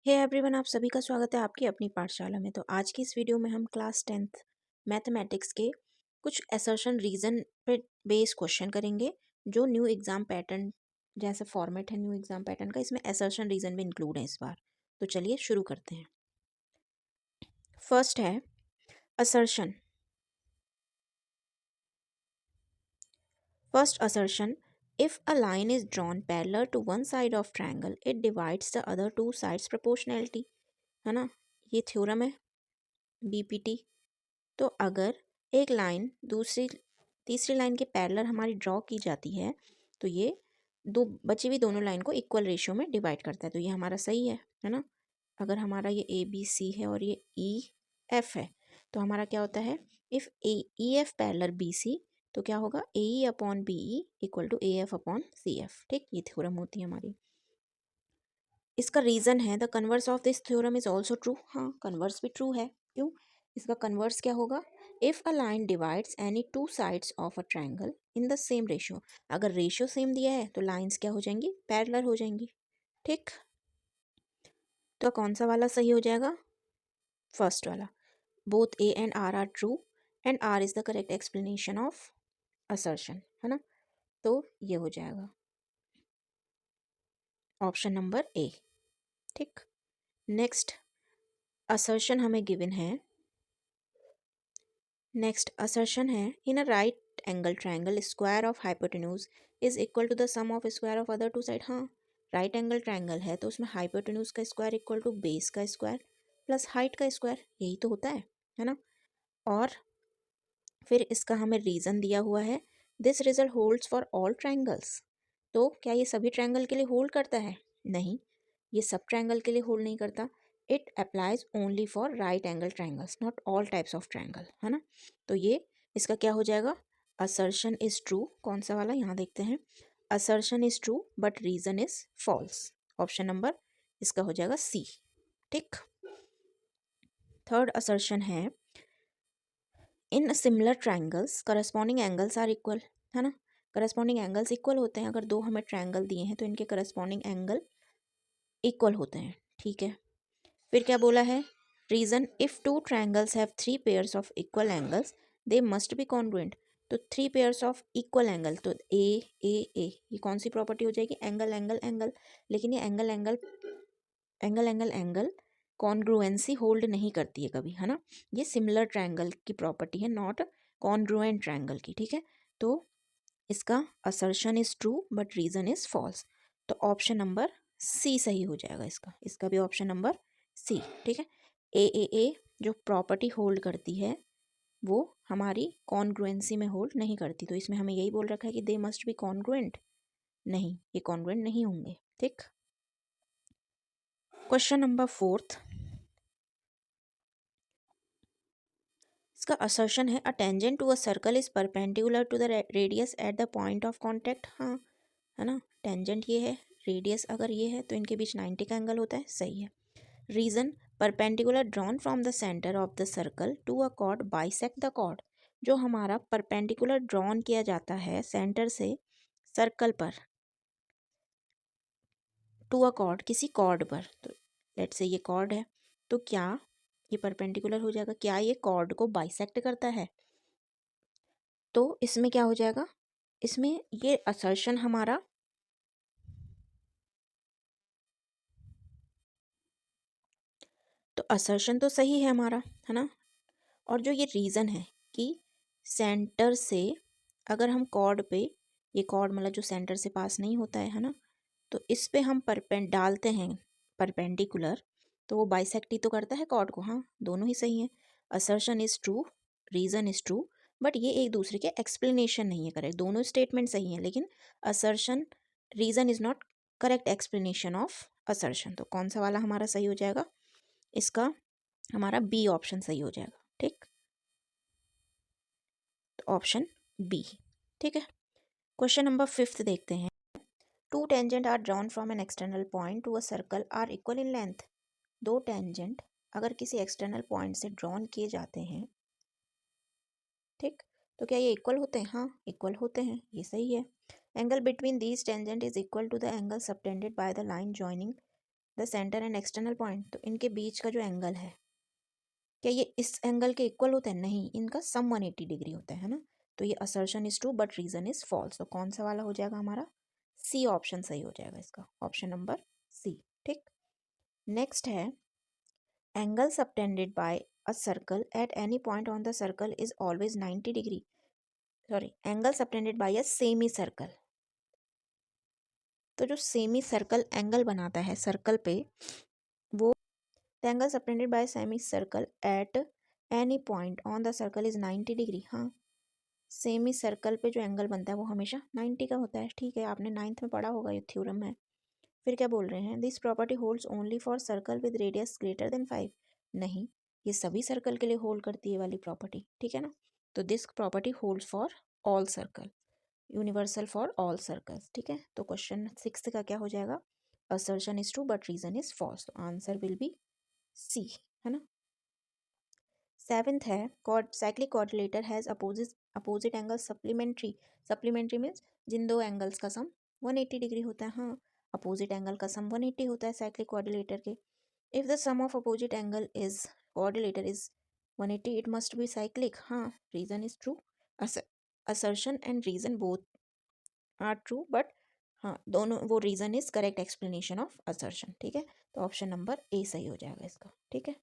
Hey everyone, आप सभी का स्वागत है आपकी अपनी पाठशाला में। तो आज की इस वीडियो में हम क्लास 10th मैथमेटिक्स के कुछ असर्शन रीज़न पे बेस्ड क्वेश्चन करेंगे। जो न्यू एग्ज़ाम पैटर्न जैसा फॉर्मेट है न्यू एग्ज़ाम पैटर्न का, इसमें असर्शन रीज़न भी इंक्लूड है इस बार। तो चलिए शुरू करते हैं। फर्स्ट है assertion. First assertion, if a line is drawn parallel to one side of triangle it divides the other two sides proportionality. है ना, ये थ्योरम है बीपीटी। तो अगर एक लाइन दूसरी तीसरी लाइन के पैरेलल हमारी ड्रॉ की जाती है तो ये दो बची हुई दोनों लाइन को इक्वल रेशियो में डिवाइड करता है। तो ये हमारा सही है ना। अगर हमारा ये ए बी सी है और ये ई एफ है तो हमारा क्या होता है, if A E F parallel B C तो क्या होगा, A E upon B E equal to A F upon C F. ठीक, ये थ्योरम होती है हमारी। इसका रीज़न है the converse of this theorem is also true. हाँ, कन्वर्स भी ट्रू है। क्यों? इसका कन्वर्स क्या होगा, if a line divides any two sides of a triangle in the same ratio. अगर रेशियो सेम दिया है तो लाइंस क्या हो जाएंगी, पैरेलल हो जाएंगी। ठीक, तो कौन सा वाला सही हो जाएगा, फर्स्ट वाला। Both A and R true and R is the correct explanation of assertion, है ना। तो ये हो जाएगा ऑप्शन नंबर ए। ठीक, नेक्स्ट असर्शन हमें गिवन है। नेक्स्ट असर्शन है, in a right angle triangle square of hypotenuse is equal to the sum of square of other two side. हाँ, राइट एंगल ट्रायंगल है तो उसमें हाइपोटेन्यूज का square equal to base का square plus height का square, यही तो होता है ना। और फिर इसका हमें रीज़न दिया हुआ है, this result holds for all triangles. तो क्या ये सभी ट्रायंगल के लिए होल्ड करता है? नहीं, ये सब ट्रायंगल के लिए होल्ड नहीं करता। It applies only for right angle triangles, not all types of triangle, है ना। तो ये इसका क्या हो जाएगा, असर्शन इज ट्रू। कौन सा वाला, यहाँ देखते हैं। Assertion is true but reason is false. Option number इसका हो जाएगा सी। ठीक, थर्ड असर्शन है, in similar triangles corresponding angles are equal. है ना, करस्पॉन्डिंग एंगल्स इक्वल होते हैं। अगर दो हमें ट्रायंगल दिए हैं तो इनके करस्पॉन्डिंग एंगल इक्वल होते हैं। ठीक है, फिर क्या बोला है, reason, if two triangles have three pairs of equal angles they must be congruent. तो three pairs of equal angle, तो ए ए ए, ये कौन सी प्रॉपर्टी हो जाएगी, एंगल एंगल एंगल। लेकिन ये angle angle angle angle angle congruency hold नहीं करती है कभी, है ना। ये सिमिलर ट्रायंगल की प्रॉपर्टी है, नॉट कॉन्ग्रुएंट ट्रायंगल की। ठीक है, तो इसका assertion is true but reason is false. तो ऑप्शन नंबर सी सही हो जाएगा इसका भी ऑप्शन नंबर सी। ठीक है, ए जो प्रॉपर्टी होल्ड करती है वो हमारी कॉन्ग्रुएंसी में होल्ड नहीं करती। तो इसमें हमें यही बोल रखा है कि दे मस्ट बी कॉन्ग्रुएंट। नहीं, ये कॉन्ग्रुएंट नहीं होंगे। ठीक, क्वेश्चन नंबर फोर्थ, इसका असर्शन है, a tangent to a circle is perpendicular to the radius at the point of contact. हाँ, है ना, टेंजेंट ये है, रेडियस अगर ये है तो इनके बीच 90 का एंगल होता है। सही है। Reason, perpendicular drawn from the centre of the circle to a chord bisect the chord. जो हमारा परपेंडिकुलर ड्रॉन किया जाता है सेंटर से सर्कल पर टू अ कॉर्ड, किसी कॉर्ड पर, तो लेट्स से ये कॉर्ड है, तो क्या ये परपेंडिकुलर हो जाएगा, क्या ये कॉर्ड को बाइसेक्ट करता है? तो इसमें क्या हो जाएगा, इसमें ये असर्शन हमारा तो असर्शन तो सही है हमारा, है ना। और जो ये रीज़न है कि सेंटर से अगर हम कॉर्ड पे, ये कॉर्ड मतलब जो सेंटर से पास नहीं होता है ना, तो इस पे हम डालते हैं परपेंडिकुलर, तो वो बाइसेक्ट ही तो करता है कॉर्ड को। हाँ, दोनों ही सही है। Assertion is true, reason is true, but ये एक दूसरे के एक्सप्लेनेशन नहीं है करेक्ट। दोनों स्टेटमेंट सही हैं लेकिन assertion, reason is not correct explanation of assertion. तो कौन सा वाला हमारा सही हो जाएगा, इसका हमारा बी ऑप्शन सही हो जाएगा। ठीक, तो ऑप्शन बी। ठीक है, क्वेश्चन नंबर फिफ्थ देखते हैं। Two tangent are drawn from an external point to a circle are equal in length. दो टेंजेंट अगर किसी एक्सटर्नल पॉइंट से ड्रॉन किए जाते हैं, ठीक, तो क्या ये इक्वल होते हैं? हाँ, इक्वल होते हैं, ये सही है। Angle between these tangent is equal to the angle subtended by the line joining the centre and external point, तो इनके बीच का जो एंगल है क्या ये इस एंगल के इक्वल होता है? नहीं, इनका सम 180 डिग्री होता है ना। तो ये assertion is true but reason is false. तो कौन सा वाला हो जाएगा हमारा? सी ऑप्शन सही हो जाएगा इसका, ऑप्शन नंबर सी। ठीक, नेक्स्ट है angle subtended bye a circle at any point on the circle is always 90 degree. Sorry, angle subtended bye a semi circle. तो जो सेमी सर्कल एंगल बनाता है सर्कल पे, वो angle subtended bye semi circle at any point on the circle is 90 degree. हाँ, semi circle पे जो angle बनता है वो हमेशा 90 का होता है। ठीक है, आपने 9th में पढ़ा होगा, ये थ्योरम है। फिर क्या बोल रहे हैं? This property holds only for circle with radius greater than 5। नहीं, ये सभी सर्कल के लिए होल्ड करती है वाली प्रॉपर्टी, ठीक है ना। तो this property holds for all circle, universal for all circles. ठीक है, तो क्वेश्चन 6 का क्या हो जाएगा? Assertion is true but reason is false. तो आंसर विल बी सी, है ना। 7th है cyclic coordinator has opposite angle supplementary. Supplementary means जिन दो एंगल्स का सम 180 डिग्री होता है। हाँ, अपोजिट एंगल का सम 180 होता है साइक्लिक कोऑर्डिनेटर के। If the sum of opposite angle is coordinator is 180, it must be cyclic. हाँ, reason is true. Assertion and reason both are true but हाँ, दोनों वो reason is correct explanation of assertion. ठीक है, तो option number ए सही हो जाएगा इसका। ठीक है।